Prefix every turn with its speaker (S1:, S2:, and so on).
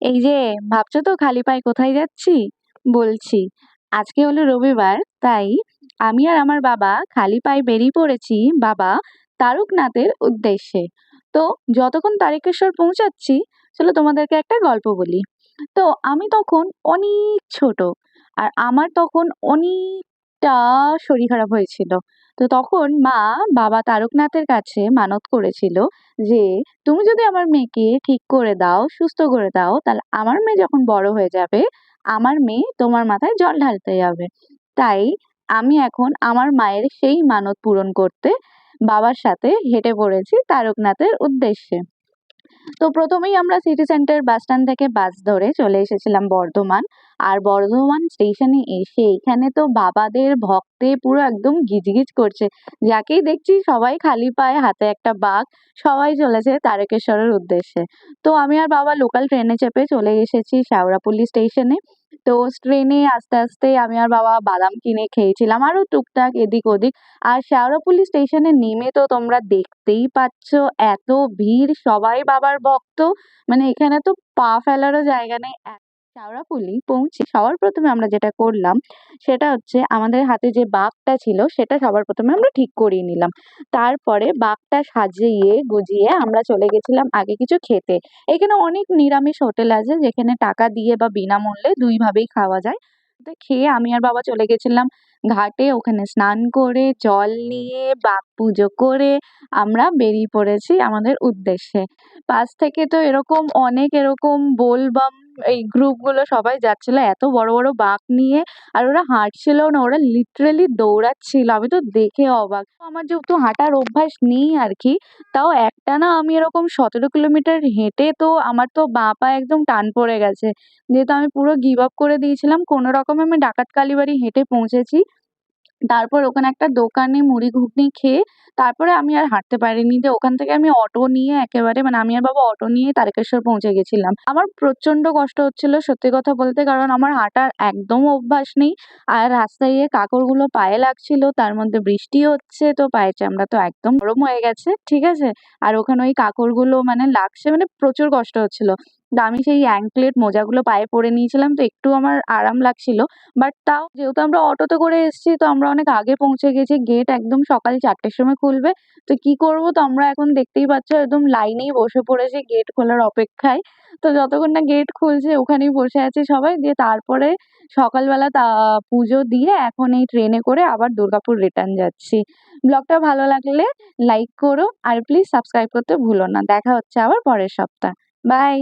S1: এই যে ভাবছো তো খালি পায়ে কোথায় যাচ্ছি? বলছি, আজকে হলো রবিবার, তাই আমি আর আমার বাবা খালি পায়ে বেরিয়ে পড়েছি বাবা তারকনাথের উদ্দেশ্যে। তো যতক্ষণ তারকেশ্বর পৌঁছাচ্ছি, চলো তোমাদেরকে একটা গল্প বলি। তো আমি তখন অনেক ছোট, আর আমার তখন অনেকটা শরীর খারাপ হয়েছিল। তো তখন মা বাবা তারকনাথের কাছে মানত করেছিল যে তুমি যদি আমার মেয়েকে ঠিক করে দাও, সুস্থ করে দাও, তাহলে আমার মেয়ে যখন বড় হয়ে যাবে, আমার মেয়ে তোমার মাথায় জল ঢালতে যাবে। তাই আমি এখন আমার মায়ের সেই মানত পূরণ করতে বাবার সাথে হেঁটে পড়েছি তারকনাথের উদ্দেশ্যে। তো প্রথমেই আমরা সিটি সেন্টার বাস স্ট্যান্ড থেকে বাস ধরে চলে এসেছিলাম বর্ধমান। আর বর্ধমান স্টেশনে এসে এখানে তো বাবাদের ভক্তে পুরো একদম গিজগিজ করছে। যাকেই দেখছি সবাই খালি পায়ে, হাতে একটা বাঁক, সবাই চলেছে তারকেশ্বরের উদ্দেশ্যে। তো আমি আর বাবা লোকাল ট্রেনে চেপে চলে এসেছি শেওড়াফুলি স্টেশনে। তো ট্রেনে আস্তে আস্তে আমি আর বাবা বাদাম কিনে খেয়েছিলাম, আরো টুকটাক এদিক ওদিক। আর শেওড়াফুলি স্টেশনে নেমে তো তোমরা দেখতেই পাচ্ছ, এত ভিড়, সবাই বাবার ভক্ত। মানে এখানে তো পা ফেলারও জায়গা নেই। শেওড়াফুলি পৌঁছে সবার প্রথমে আমরা যেটা করলাম সেটা হচ্ছে আমাদের হাতে যে বাঁকটা ছিল সেটা সবার প্রথমে আমরা ঠিক করিয়ে নিলাম। তারপরে বাঁকটা সাজিয়ে গুজিয়ে আমরা চলে গেছিলাম আগে কিছু খেতে। এখানে অনেক নিরামিষ হোটেল আছে যেখানে টাকা দিয়ে বা বিনামূল্যে দুই ভাবেই খাওয়া যায়। তো খেয়ে আমি আর বাবা চলে গেছিলাম ঘাটে, ওখানে স্নান করে জল নিয়ে বাঁক পুজো করে আমরা বেরিয়ে পড়েছি আমাদের উদ্দেশ্যে। পাশ থেকে তো এরকম অনেক এরকম বোলবাম এই গ্রুপগুলো সবাই যাচ্ছিল এত বড় বড় বাঁক নিয়ে। আর ওরা হাঁটছিল না, ওরা লিটারেলি দৌড়াচ্ছিল, আমি তো দেখে অবাক। আমার যেহেতু হাঁটার অভ্যাস নেই আর কি, তাও একটানা আমি এরকম 17 কিলোমিটার হেঁটে তো আমার তো বাঁ পায়ে একদম টান পড়ে গেছে। যেহেতু আমি পুরো গিভ আপ করে দিয়েছিলাম, কোনো রকমে আমি ডাকাত কালীবাড়ি হেঁটে পৌঁছেছি। তারপর ওখানে একটা দোকানে মুড়ি ঘুগনি খেয়ে তারপরে আমি আর হাঁটতে পারিনি। যে ওখান থেকে আমি অটো নিয়ে একেবারে, মানে আমি আর বাবা অটো নিয়ে তারকেশ্বর পৌঁছে গেছিলাম। আমার প্রচন্ড কষ্ট হচ্ছিল সত্যি কথা বলতে, কারণ আমার হাঁটার একদম অভ্যাস নেই। আর রাস্তায় গিয়ে কাঁকড়গুলো পায়ে লাগছিল, তার মধ্যে বৃষ্টি হচ্ছে, তো পায়ের চামড়া তো একদম গরম হয়ে গেছে, ঠিক আছে। আর ওখানে ওই কাঁকড়গুলো মানে লাগছে, মানে প্রচুর কষ্ট হচ্ছিল। তো আমি সেই অ্যাঙ্কলেট মোজাগুলো পায়ে পরে নিয়েছিলাম, তো একটু আমার আরাম লাগছিল। বাট তাও যেহেতু আমরা অটোতে করে এসেছি, তো আমরা অনেক আগে পৌঁছে গেছি। গেট একদম সকাল 4টের সময় খুলবে। তো কি করব, তো আমরা এখন দেখতেই পাচ্ছ একদম লাইনেই বসে পড়েছি গেট খোলার অপেক্ষায়। তো যতক্ষণ না গেট খুলছে ওখানেই বসে আছি সবাই। দিয়ে তারপরে সকালবেলা পুজো দিয়ে এখন এই ট্রেনে করে আবার দুর্গাপুর রিটার্ন যাচ্ছি। ব্লগটা ভালো লাগলে লাইক করো আর প্লিজ সাবস্ক্রাইব করতে ভুলো না। দেখা হচ্ছে আবার পরের সপ্তাহ। বাই।